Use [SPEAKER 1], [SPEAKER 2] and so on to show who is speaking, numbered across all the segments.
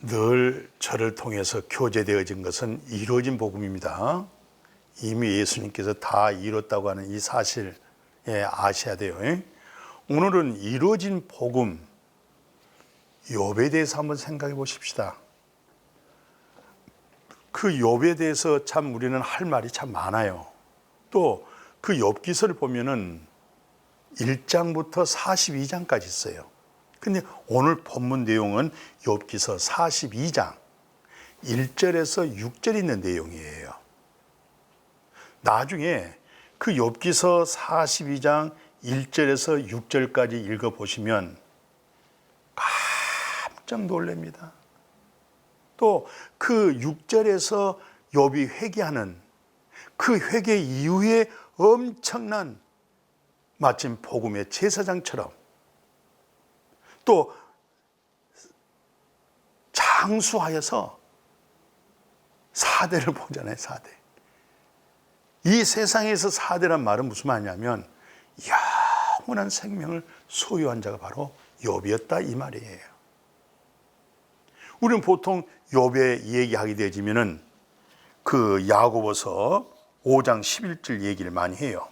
[SPEAKER 1] 늘 저를 통해서 교제되어진 것은 이루어진 복음입니다. 이미 예수님께서 다 이뤘다고 하는 이 사실 아셔야 돼요. 오늘은 이루어진 복음 욥에 대해서 한번 생각해 보십시다. 그 욥에 대해서 참 우리는 할 말이 참 많아요. 또 그 욥기서를 보면은 1장부터 42장까지 있어요. 근데 오늘 본문 내용은 욥기서 42장 1절에서 6절 있는 내용이에요. 나중에 그 욥기서 42장 1절에서 6절까지 읽어보시면 깜짝 놀랍니다. 또 그 6절에서 욥이 회개하는 그 회개 이후에 엄청난 마침 복음의 제사장처럼 또 장수하여서 사대를 보잖아요. 사대. 이 세상에서 사대란 말은 무슨 말이냐면 영원한 생명을 소유한 자가 바로 욥이었다 이 말이에요. 우리는 보통 욥의 얘기하게 되지면은 그 야고보서 5장 11절 얘기를 많이 해요.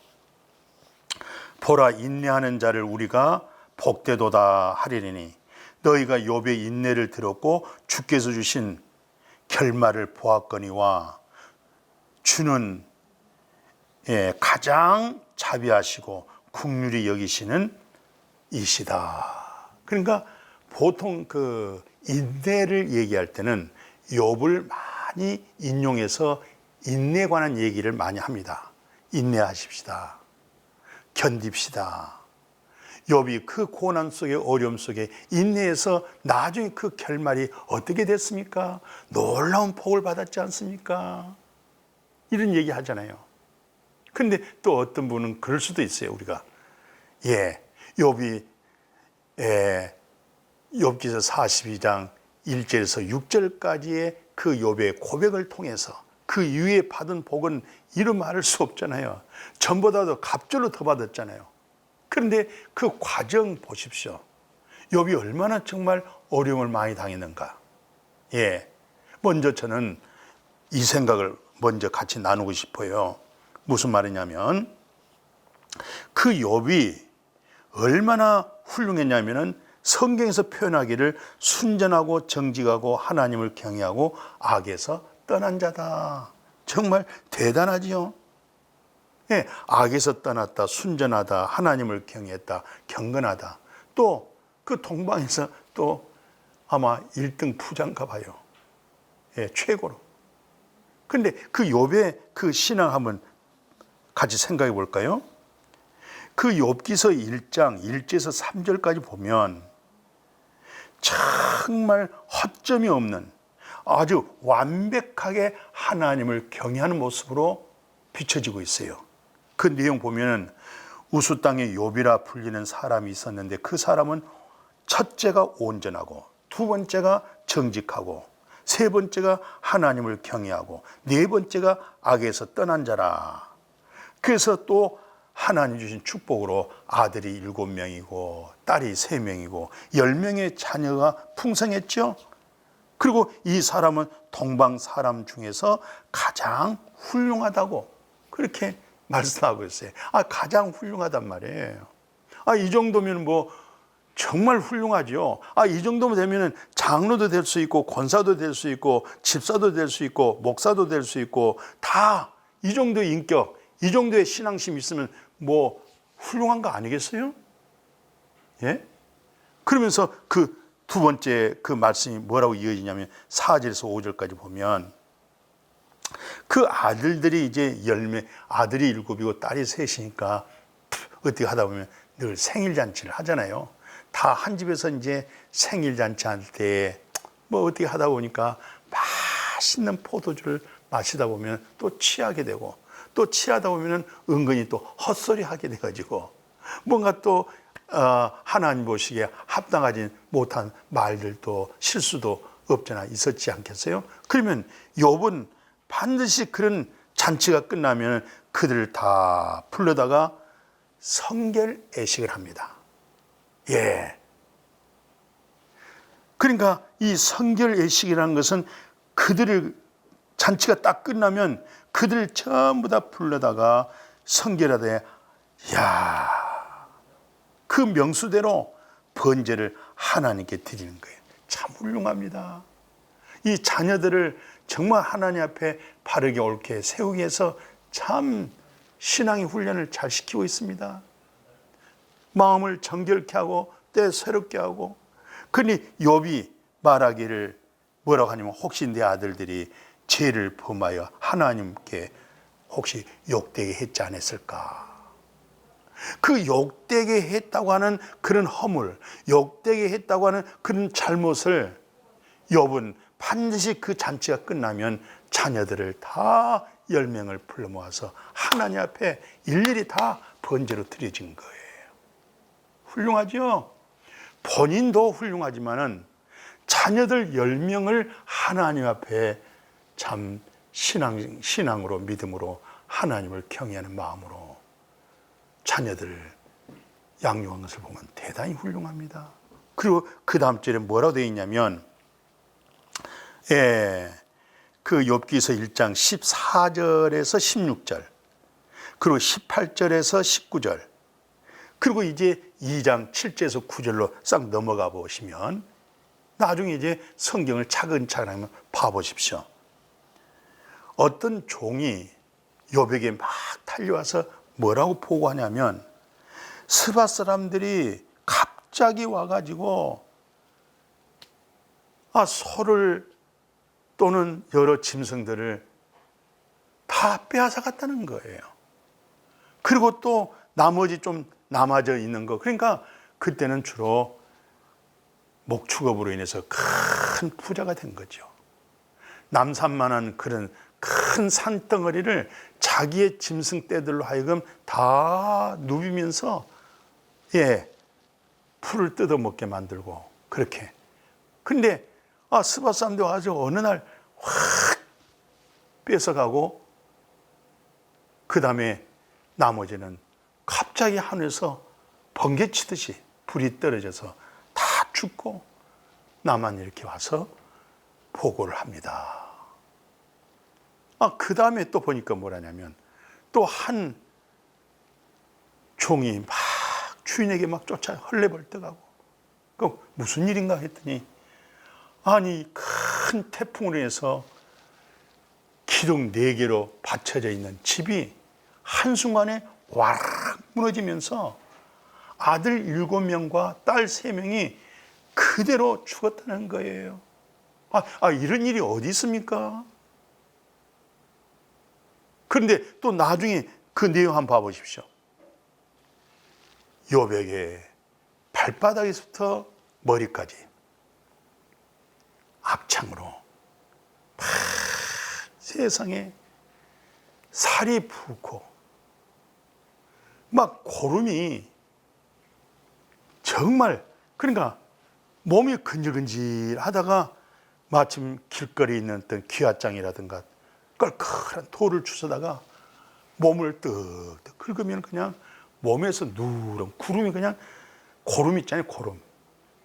[SPEAKER 1] 보라 인내하는 자를 우리가 복되도다 하리니 너희가 욥의 인내를 들었고 주께서 주신 결말을 보았거니와 주는 가장 자비하시고 긍휼히 여기시는 이시다. 그러니까 보통 그 인내를 얘기할 때는 욥을 많이 인용해서 인내에 관한 얘기를 많이 합니다. 인내하십시다. 견딥시다. 욥이 그 고난 속에 어려움 속에 인내해서 나중에 그 결말이 어떻게 됐습니까? 놀라운 복을 받았지 않습니까? 이런 얘기 하잖아요. 근데 또 어떤 분은 그럴 수도 있어요. 우리가 욥이 욥기서 42장 1절에서 6절까지의 그 욥의 고백을 통해서 그 이후에 받은 복은 이루 말할 수 없잖아요. 전보다도 갑절로 더 받았잖아요. 그런데 그 과정 보십시오. 욥이 얼마나 정말 어려움을 많이 당했는가. 먼저 저는 이 생각을 먼저 같이 나누고 싶어요. 무슨 말이냐면 그 욥이 얼마나 훌륭했냐면은 성경에서 표현하기를 순전하고 정직하고 하나님을 경외하고 악에서 떠난 자다. 정말 대단하지요. 악에서 떠났다, 순전하다, 하나님을 경외했다, 경건하다. 또 그 동방에서 또 아마 1등 부자인가 봐요. 최고로. 근데 그 욥의 그 신앙 한번 같이 생각해 볼까요? 그 욥기서 1장 1절에서 3절까지 보면 정말 허점이 없는 아주 완벽하게 하나님을 경외하는 모습으로 비춰지고 있어요. 그 내용 보면 우수 땅에 욥이라 불리는 사람이 있었는데 그 사람은 첫째가 온전하고 두 번째가 정직하고 세 번째가 하나님을 경외하고 네 번째가 악에서 떠난 자라. 그래서 또 하나님 주신 축복으로 아들이 7명이고 딸이 3명이고 10명의 자녀가 풍성했죠. 그리고 이 사람은 동방 사람 중에서 가장 훌륭하다고 그렇게 말씀하고 있어요. 가장 훌륭하단 말이에요. 이 정도면 뭐 정말 훌륭하죠. 이 정도면 되면 장로도 될 수 있고 권사도 될 수 있고 집사도 될 수 있고 목사도 될 수 있고 다 이 정도의 인격, 이 정도의 신앙심 있으면 뭐 훌륭한 거 아니겠어요? 그러면서 그 두 번째 그 말씀이 뭐라고 이어지냐면 4절에서 5절까지 보면 그 아들들이 이제 아들이 7이고 딸이 3이니까 어떻게 하다 보면 늘 생일잔치를 하잖아요. 다 한 집에서 이제 생일잔치 할 때 뭐 어떻게 하다 보니까 맛있는 포도주를 마시다 보면 또 취하게 되고 또 취하다 보면 은근히 또 헛소리 하게 돼가지고 뭔가 또 하나님 보시기에 합당하지 못한 말들도 실수도 없잖아 있었지 않겠어요? 그러면 욥은 반드시 그런 잔치가 끝나면 그들을 다 불러다가 성결 애식을 합니다. 그러니까 이 성결 예식이라는 것은 그들을 잔치가 딱 끝나면 그들을 전부 다 불러다가 성결하되 그 명수대로 번제를 하나님께 드리는 거예요. 참 훌륭합니다. 이 자녀들을 정말 하나님 앞에 바르게 옳게 세우기 위해서 참 신앙의 훈련을 잘 시키고 있습니다. 마음을 정결케 하고 때 새롭게 하고. 그러니 욥이 말하기를 뭐라고 하냐면 혹시 내 아들들이 죄를 범하여 하나님께 혹시 욕되게 했지 않았을까. 그 욕되게 했다고 하는 그런 허물, 욕되게 했다고 하는 그런 잘못을 욥은 반드시 그 잔치가 끝나면 자녀들을 다 10명을 불러 모아서 하나님 앞에 일일이 다 번제로 드려진 거예요. 훌륭하죠? 본인도 훌륭하지만은 자녀들 10명을 하나님 앞에 참 신앙으로 믿음으로 하나님을 경외하는 마음으로 자녀들을 양육한 것을 보면 대단히 훌륭합니다. 그리고 그 다음 절에 뭐라고 되어 있냐면 그 욥기서 1장 14절에서 16절 그리고 18절에서 19절 그리고 이제 2장 7절에서 9절로 싹 넘어가 보시면 나중에 이제 성경을 차근차근 봐보십시오. 어떤 종이 욥에게 막 달려와서 뭐라고 보고하냐면 스바 사람들이 갑자기 와가지고 소를 또는 여러 짐승들을 다 빼앗아 갔다는 거예요. 그리고 또 나머지 좀 남아져 있는 거, 그러니까 그때는 주로 목축업으로 인해서 큰 부자가 된 거죠. 남산만한 그런 큰 산덩어리를 자기의 짐승 떼들로 하여금 다 누비면서 풀을 뜯어먹게 만들고 그렇게. 근데 스바 사람들이 와서 어느 날 확 뺏어가고 그 다음에 나머지는 갑자기 하늘에서 번개치듯이 불이 떨어져서 다 죽고 나만 이렇게 와서 보고를 합니다. 그 다음에 또 보니까 뭐라냐면 또 한 종이 막 주인에게 막 쫓아 헐레벌떡하고 그 무슨 일인가 했더니 아니 큰 태풍으로 인해서 기둥 4개로 받쳐져 있는 집이 한순간에 와락 무너지면서 아들 7명과 딸 3명이 그대로 죽었다는 거예요. 이런 일이 어디 있습니까? 그런데 또 나중에 그 내용 한번 봐보십시오. 욥에게 발바닥에서부터 머리까지 악창으로 막 세상에 살이 붓고 막 고름이 정말 그러니까 몸이 근질근질하다가 마침 길거리에 있는 어떤 기와장이라든가 껄껄한 돌을 주워다가 몸을 뜩뜩 긁으면 그냥 몸에서 누런 구름이 그냥 고름 있잖아요. 고름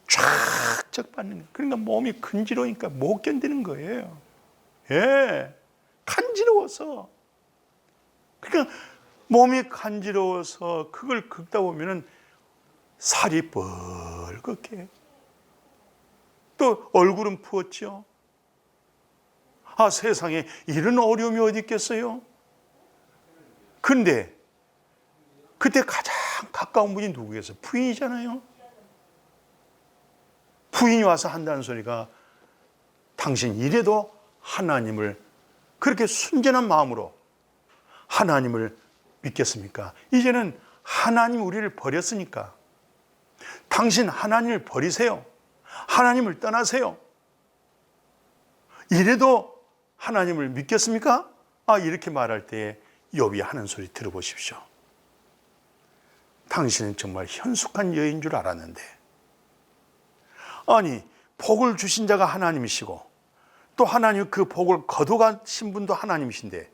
[SPEAKER 1] 쫙쫙 받는 거예요. 그러니까 몸이 근지러우니까 못 견디는 거예요. 간지러워서. 그러니까 몸이 간지러워서 그걸 긁다 보면은 살이 뻘겋게 또 얼굴은 부었죠. 세상에 이런 어려움이 어디 있겠어요? 그런데 그때 가장 가까운 분이 누구겠어요? 부인이잖아요. 부인이 와서 한다는 소리가 당신 이래도 하나님을 그렇게 순전한 마음으로 하나님을 믿겠습니까? 이제는 하나님 우리를 버렸으니까 당신 하나님을 버리세요. 하나님을 떠나세요. 이래도 하나님을 믿겠습니까? 이렇게 말할 때에 욥이 하는 소리 들어보십시오. 당신은 정말 현숙한 여인 줄 알았는데 복을 주신 자가 하나님이시고 또 하나님 그 복을 거둬가신 분도 하나님이신데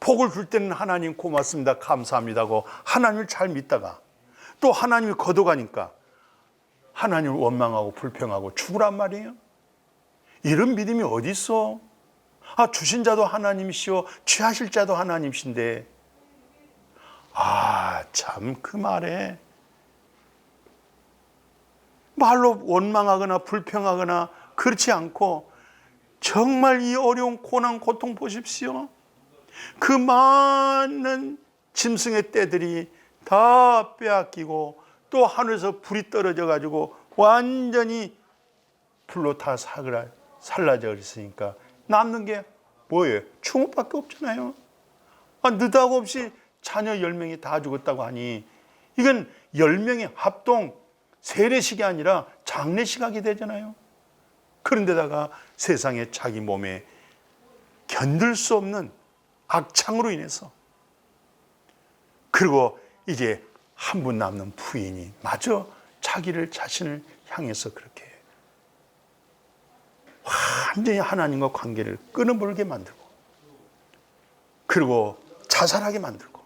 [SPEAKER 1] 복을 줄 때는 하나님 고맙습니다, 감사합니다고 하나님을 잘 믿다가 또 하나님이 거둬가니까 하나님을 원망하고 불평하고 죽으란 말이에요? 이런 믿음이 어디 있어? 주신 자도 하나님이시오, 취하실 자도 하나님이신데, 참 그 말에 말로 원망하거나 불평하거나 그렇지 않고 정말 이 어려운 고난 고통 보십시오. 그 많은 짐승의 떼들이 다 빼앗기고 또 하늘에서 불이 떨어져 가지고 완전히 불로 다 살라져 있으니까 남는 게 뭐예요? 추모밖에 없잖아요. 느닷없이 자녀 10명이 다 죽었다고 하니 이건 10명의 합동 세례식이 아니라 장례식 하게 되잖아요. 그런데다가 세상에 자기 몸에 견딜 수 없는 악창으로 인해서, 그리고 이제 한 분 남는 부인이 마저 자신을 향해서 그렇게 완전히 하나님과 관계를 끊어버리게 만들고, 그리고 자살하게 만들고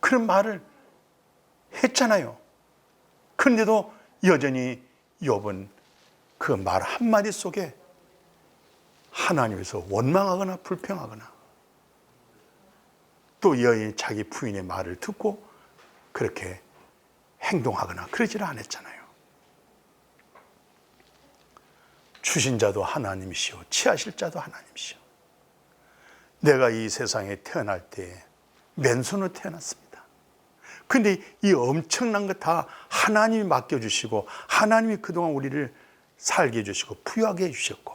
[SPEAKER 1] 그런 말을 했잖아요. 그런데도 여전히 욥은 그 말 한마디 속에 하나님에서 원망하거나 불평하거나 또 여인이 자기 부인의 말을 듣고 그렇게 행동하거나 그러지를 않았잖아요. 주신 자도 하나님이시오, 취하실 자도 하나님이시오. 내가 이 세상에 태어날 때 맨손으로 태어났습니다. 근데 이 엄청난 것 다 하나님이 맡겨주시고 하나님이 그동안 우리를 살게 해주시고 부유하게 해주셨고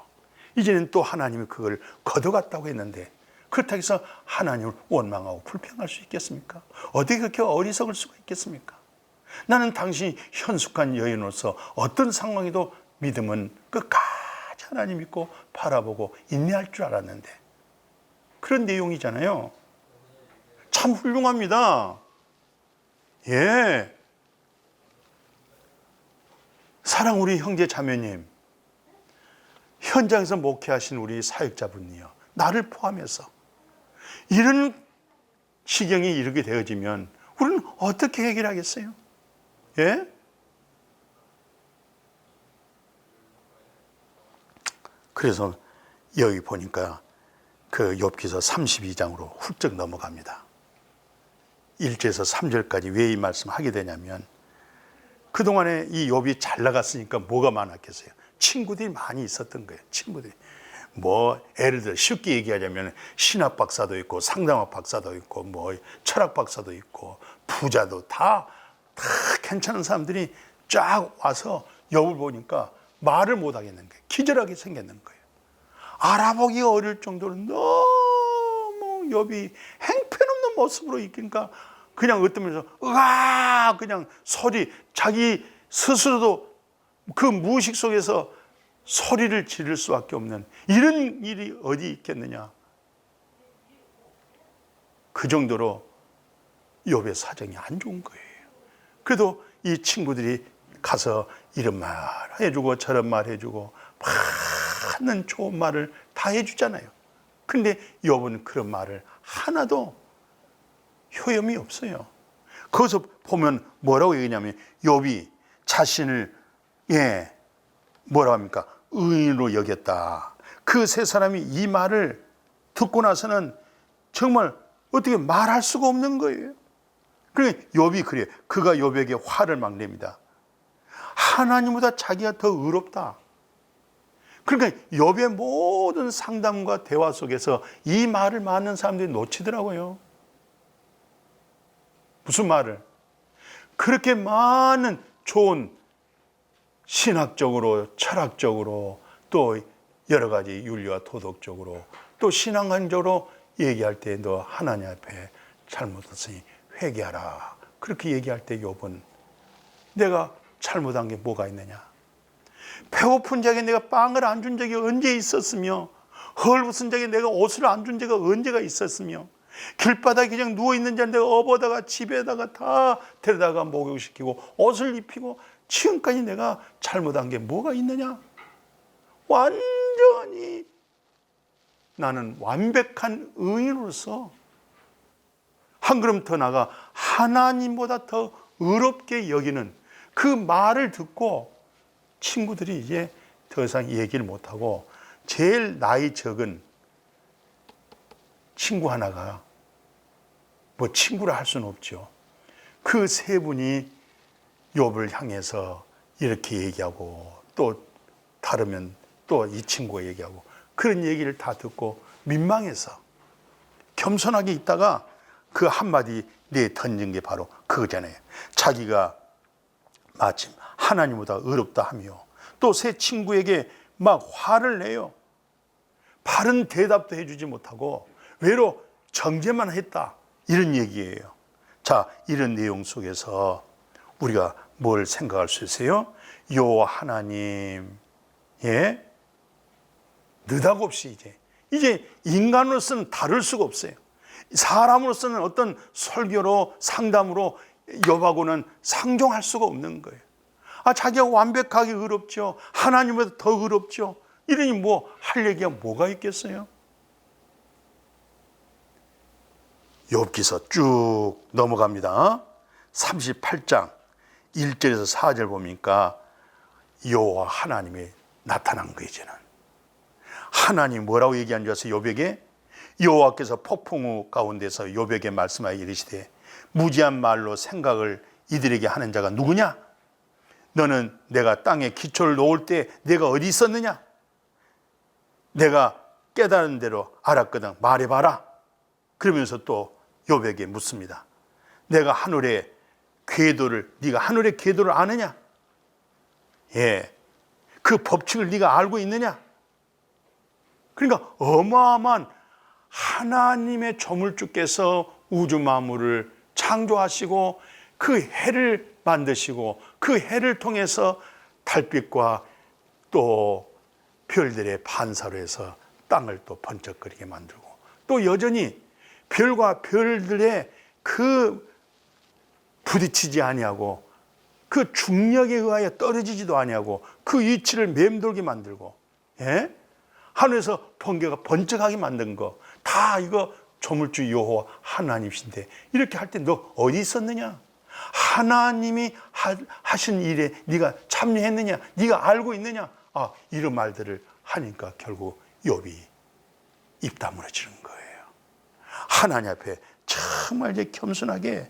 [SPEAKER 1] 이제는 또 하나님이 그걸 거둬갔다고 했는데 그렇다고 해서 하나님을 원망하고 불평할 수 있겠습니까? 어떻게 그렇게 어리석을 수가 있겠습니까? 나는 당신이 현숙한 여인으로서 어떤 상황에도 믿음은 끝까지 하나님 믿고 바라보고 인내할 줄 알았는데 그런 내용이잖아요. 참 훌륭합니다. 예. 사랑 우리 형제 자매님, 현장에서 목회하신 우리 사역자분이요, 나를 포함해서 이런 시경이 이렇게 되어지면 우리는 어떻게 해결하겠어요? 예? 그래서 여기 보니까 그 욥기서 32장으로 훌쩍 넘어갑니다. 1절에서 3절까지 왜 이 말씀 하게 되냐면 그동안에 이 욥이 잘 나갔으니까 뭐가 많았겠어요? 친구들이 많이 있었던 거예요. 친구들이. 예를 들어 쉽게 얘기하자면 신학 박사도 있고 상담학 박사도 있고 철학 박사도 있고 부자도 다 괜찮은 사람들이 쫙 와서 욥을 보니까 말을 못 하겠는 거예요. 기절하게 생겼는 거예요. 알아보기 어려울 정도로 너무 욥이 행편없는 모습으로 있으니까 그냥 어떠면서 그냥 소리, 자기 스스로도 그 무의식 속에서 소리를 지를 수밖에 없는 이런 일이 어디 있겠느냐. 그 정도로 욥의 사정이 안 좋은 거예요. 그래도 이 친구들이 가서 이런 말 해주고 저런 말 해주고 많은 좋은 말을 다 해주잖아요. 근데 욥은 그런 말을 하나도 효험이 없어요. 거기서 보면 뭐라고 얘기하냐면 욥이 자신을 뭐라고 합니까? 의인으로 여겼다. 그 세 사람이 이 말을 듣고 나서는 정말 어떻게 말할 수가 없는 거예요. 그러니까 욥이 그래요. 그가 욥에게 화를 막 냅니다. 하나님보다 자기가 더 의롭다. 그러니까 욥의 모든 상담과 대화 속에서 이 말을 많은 사람들이 놓치더라고요. 무슨 말을? 그렇게 많은 좋은 신학적으로, 철학적으로, 또 여러 가지 윤리와 도덕적으로, 또 신앙적으로 얘기할 때 너 하나님 앞에 잘못했으니 회개하라. 그렇게 얘기할 때 욥은 내가 잘못한 게 뭐가 있느냐? 배고픈 자에게 내가 빵을 안 준 적이 언제 있었으며 헐벗은 자에게 내가 옷을 안 준 적이 언제가 있었으며 길바닥에 그냥 누워있는 자를 내가 업어다가 집에다가 다 데려다가 목욕시키고 옷을 입히고 지금까지 내가 잘못한 게 뭐가 있느냐? 완전히 나는 완벽한 의인으로서 한 걸음 더 나아가 하나님보다 더 의롭게 여기는 그 말을 듣고 친구들이 이제 더 이상 얘기를 못하고 제일 나이 적은 친구 하나가 뭐 친구라 할 수는 없죠. 그 세 분이 욥을 향해서 이렇게 얘기하고 또 다르면 또 이 친구가 얘기하고 그런 얘기를 다 듣고 민망해서 겸손하게 있다가 그 한마디 내 던진 게 바로 그거잖아요. 자기가 마침 하나님보다 어렵다 하며 또 새 친구에게 막 화를 내요. 바른 대답도 해주지 못하고 외로 정죄만 했다, 이런 얘기예요. 자, 이런 내용 속에서 우리가 뭘 생각할 수 있어요? 여호와 하나님, 예, 느닷없이 이제 인간으로서는 다룰 수가 없어요. 사람으로서는 어떤 설교로 상담으로 욥하고는 상종할 수가 없는 거예요. 자기가 완벽하게 의롭죠. 하나님보다 더 의롭죠. 이러니 뭐 할 얘기가 뭐가 있겠어요? 욥기서 쭉 넘어갑니다. 38장 1절에서 4절 보니까 여호와 하나님이 나타난 거예요. 이제는 하나님 뭐라고 얘기한 줄 아세요? 욥에게 여호와께서 폭풍우 가운데서 욥에게 말씀하여 이르시되 무지한 말로 생각을 이들에게 하는 자가 누구냐? 너는 내가 땅에 기초를 놓을 때 내가 어디 있었느냐? 내가 깨달은 대로 알았거든, 말해봐라. 그러면서 또 욥에게 묻습니다. 내가 하늘의 궤도를, 네가 하늘의 궤도를 아느냐? 예, 그 법칙을 네가 알고 있느냐? 그러니까 어마어마한 하나님의 조물주께서 우주 만물을 창조하시고 그 해를 만드시고 그 해를 통해서 달빛과 또 별들의 반사로 해서 땅을 또 번쩍거리게 만들고 또 여전히 별과 별들의 그 부딪히지 아니하고 그 중력에 의하여 떨어지지도 아니하고 그 위치를 맴돌게 만들고, 예? 하늘에서 번개가 번쩍하게 만든 거 다 이거 조물주 여호와 하나님이신데 이렇게 할 때 너 어디 있었느냐? 하나님이 하신 일에 네가 참여했느냐? 네가 알고 있느냐? 이런 말들을 하니까 결국 욥이 입 다물어지는 거예요. 하나님 앞에 정말 이제 겸손하게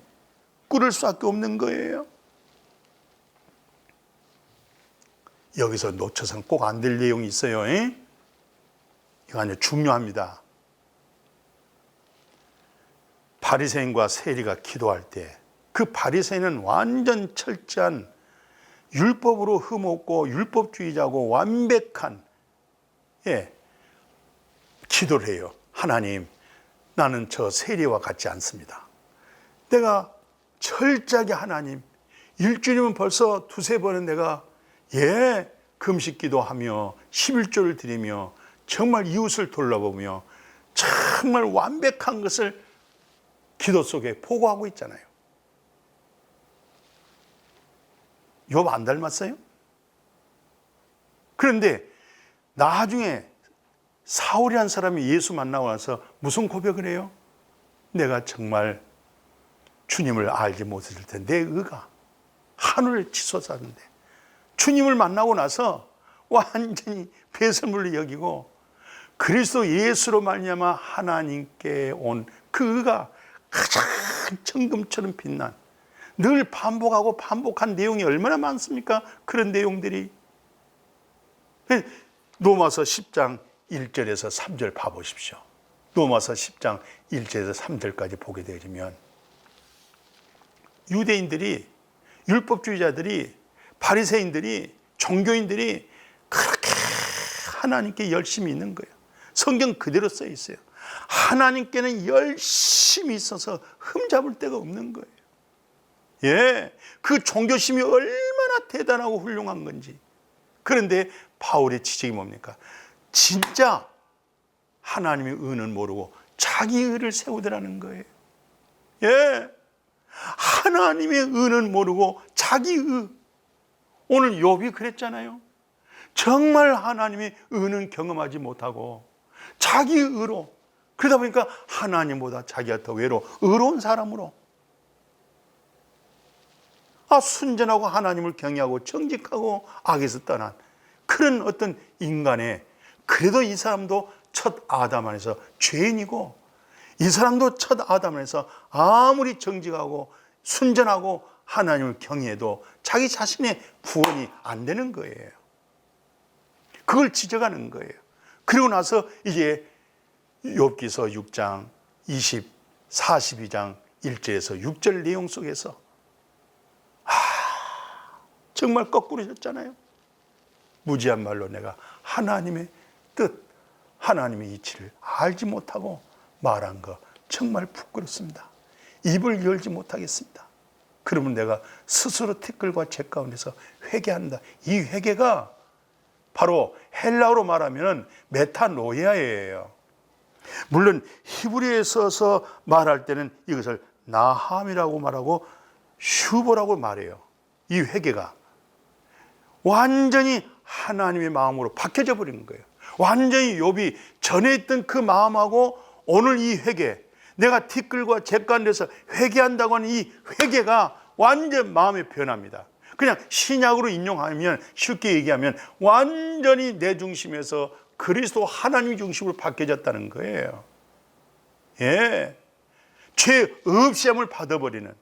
[SPEAKER 1] 꿇을 수밖에 없는 거예요. 여기서 놓쳐서는 꼭 안 될 내용이 있어요. 이거 아주 중요합니다. 바리새인과 세리가 기도할 때 그 바리새인은 완전 철저한 율법으로 흠없고 율법주의자고 완벽한, 예, 기도를 해요. 하나님, 나는 저 세리와 같지 않습니다. 내가 철저하게 하나님, 일주일이면 벌써 두세 번은 내가 금식 기도하며 11조를 드리며 정말 이웃을 돌아보며 정말 완벽한 것을 기도 속에 포고하고 있잖아요. 욥 안 닮았어요? 그런데 나중에 사울이라는 사람이 예수 만나고 나서 무슨 고백을 해요? 내가 정말 주님을 알지 못했을 때 내 의가 하늘을 치솟았는데 주님을 만나고 나서 완전히 배설물로 여기고 그리스도 예수로 말미암아 하나님께 온 그 의가 가장 천금처럼 빛난, 늘 반복하고 반복한 내용이 얼마나 많습니까? 그런 내용들이. 로마서 10장 1절에서 3절 봐보십시오. 로마서 10장 1절에서 3절까지 보게 되면 유대인들이, 율법주의자들이, 바리새인들이, 종교인들이 그렇게 하나님께 열심히 있는 거예요. 성경 그대로 써 있어요. 하나님께는 열심히 있어서 흠잡을 데가 없는 거예요. 예, 그 종교심이 얼마나 대단하고 훌륭한 건지. 그런데 바울의 지적이 뭡니까? 진짜 하나님의 의는 모르고 자기 의를 세우더라는 거예요. 예, 하나님의 의는 모르고 자기 의. 오늘 욥이 그랬잖아요. 정말 하나님의 의는 경험하지 못하고 자기 의로, 그러다 보니까 하나님보다 자기가 더 의로운 사람으로, 순전하고 하나님을 경외하고 정직하고 악에서 떠난 그런 어떤 인간의, 그래도 이 사람도 첫 아담 안에서 죄인이고, 이 사람도 첫 아담 안에서 아무리 정직하고 순전하고 하나님을 경외해도 자기 자신의 구원이 안 되는 거예요. 그걸 지적하는 거예요. 그리고 나서 이제 욥기서 6장 42장 1절에서 6절 내용 속에서 정말 거꾸로셨잖아요. 무지한 말로 내가 하나님의 뜻, 하나님의 이치를 알지 못하고 말한 거 정말 부끄럽습니다. 입을 열지 못하겠습니다. 그러면 내가 스스로 티끌과 재 가운데서 회개한다. 이 회개가 바로 헬라어로 말하면 메타노이아예요. 물론 히브리어에 써서 말할 때는 이것을 나함이라고 말하고 슈보라고 말해요. 이 회개가 완전히 하나님의 마음으로 바뀌어져 버리는 거예요. 완전히 욥이 전에 있던 그 마음하고 오늘 이 회개, 내가 티끌과 재 가운데서 회개한다고 하는 이 회개가 완전 마음의 변화입니다. 그냥 신약으로 인용하면, 쉽게 얘기하면 완전히 내 중심에서 그리스도 하나님 중심으로 바뀌어졌다는 거예요. 예, 죄 없앰을 받아버리는,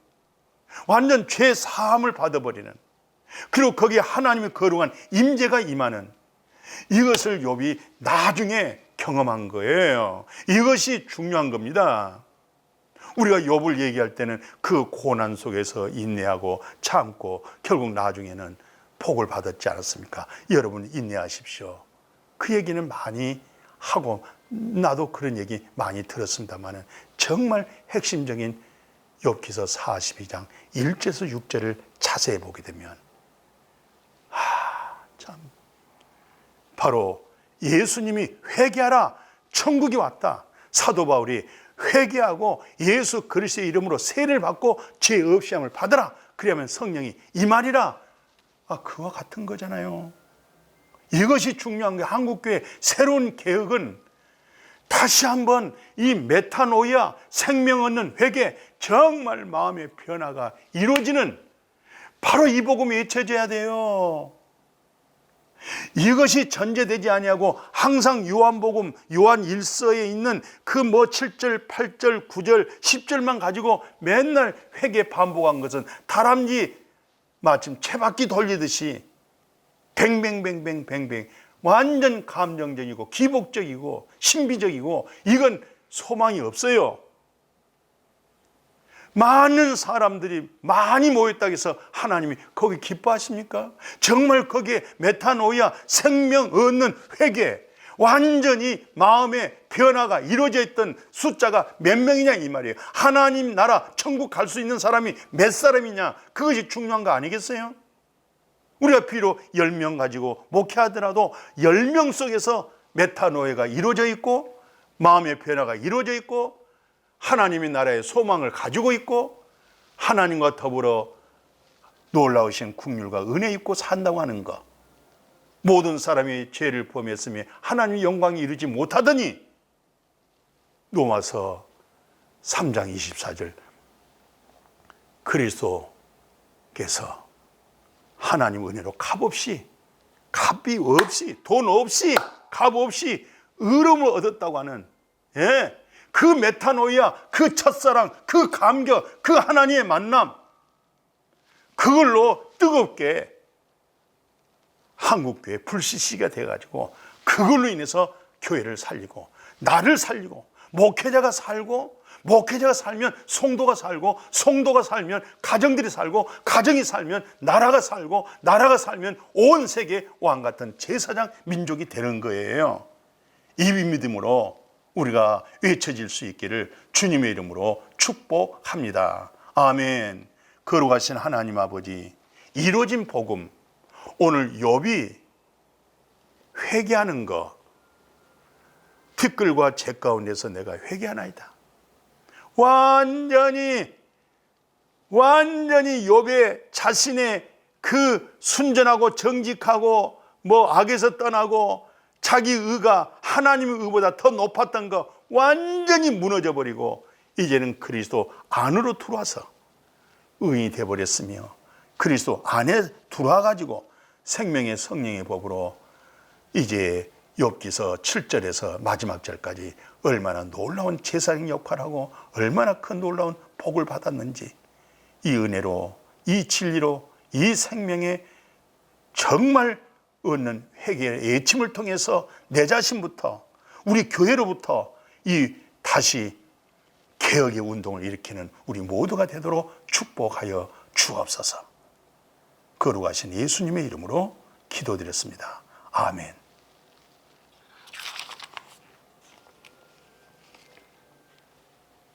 [SPEAKER 1] 완전 죄 사함을 받아버리는, 그리고 거기에 하나님의 거룩한 임재가 임하는, 이것을 욥이 나중에 경험한 거예요. 이것이 중요한 겁니다. 우리가 욥을 얘기할 때는 그 고난 속에서 인내하고 참고 결국 나중에는 복을 받았지 않았습니까? 여러분 인내하십시오. 그 얘기는 많이 하고 나도 그런 얘기 많이 들었습니다만 정말 핵심적인 욥기서 42장 1절에서 6절을 자세히 보게 되면 참 바로 예수님이 회개하라, 천국이 왔다. 사도 바울이 회개하고 예수 그리스도의 이름으로 세례를 받고 죄 없이 함을 받으라. 그러면 성령이 임하리라. 그와 같은 거잖아요. 이것이 중요한 게, 한국교회 새로운 개혁은 다시 한번 이 메타노이아, 생명 얻는 회개, 정말 마음의 변화가 이루어지는 바로 이 복음이 외쳐져야 돼요. 이것이 전제되지 아니하고 항상 요한복음, 요한 1서에 있는 그 7절, 8절, 9절, 10절만 가지고 맨날 회개 반복한 것은 다람쥐 마침 채바퀴 돌리듯이 뱅뱅뱅뱅뱅뱅 완전 감정적이고 기복적이고 신비적이고 이건 소망이 없어요. 많은 사람들이 많이 모였다고 해서 하나님이 거기 기뻐하십니까? 정말 거기에 메타노이아, 생명 얻는 회개, 완전히 마음의 변화가 이루어져 있던 숫자가 몇 명이냐 이 말이에요. 하나님 나라 천국 갈 수 있는 사람이 몇 사람이냐, 그것이 중요한 거 아니겠어요? 우리가 비록 10명 가지고 목회하더라도 10명 속에서 메타노이아가 이루어져 있고 마음의 변화가 이루어져 있고 하나님의 나라의 소망을 가지고 있고 하나님과 더불어 놀라우신 긍휼과 은혜 입고 산다고 하는 것, 모든 사람이 죄를 범했으며 하나님의 영광이 이루지 못하더니 로마서 3장 24절 그리스도께서 하나님 은혜로 값이 없이 돈 없이 값 없이 의로움을 얻었다고 하는 그 메타노이아, 그 첫사랑, 그 감격, 그 하나님의 만남, 그걸로 뜨겁게 한국교회 불씨씨가 돼가지고 그걸로 인해서 교회를 살리고 나를 살리고 목회자가 살고 목회자가 살면 성도가 살고 성도가 살면 가정들이 살고 가정이 살면 나라가 살고 나라가 살면 온 세계 왕 같은 제사장 민족이 되는 거예요. 이 믿음으로 우리가 외쳐질 수 있기를 주님의 이름으로 축복합니다. 아멘. 거룩하신 하나님 아버지, 이루어진 복음, 오늘 욥이 회개하는 것, 티끌과 재 가운데서 내가 회개하나이다. 완전히 욥의 자신의 그 순전하고 정직하고 악에서 떠나고 자기 의가 하나님의 의보다 더 높았던 거 완전히 무너져 버리고 이제는 그리스도 안으로 들어와서 의인이 되어버렸으며 그리스도 안에 들어와 가지고 생명의 성령의 법으로 이제 욥기서 7절에서 마지막 절까지 얼마나 놀라운 제사장 역할하고 얼마나 큰 놀라운 복을 받았는지, 이 은혜로, 이 진리로, 이 생명의 정말 얻는 회개의 애침을 통해서 내 자신부터, 우리 교회로부터 이 다시 개혁의 운동을 일으키는 우리 모두가 되도록 축복하여 주옵소서. 거룩하신 예수님의 이름으로 기도드렸습니다. 아멘.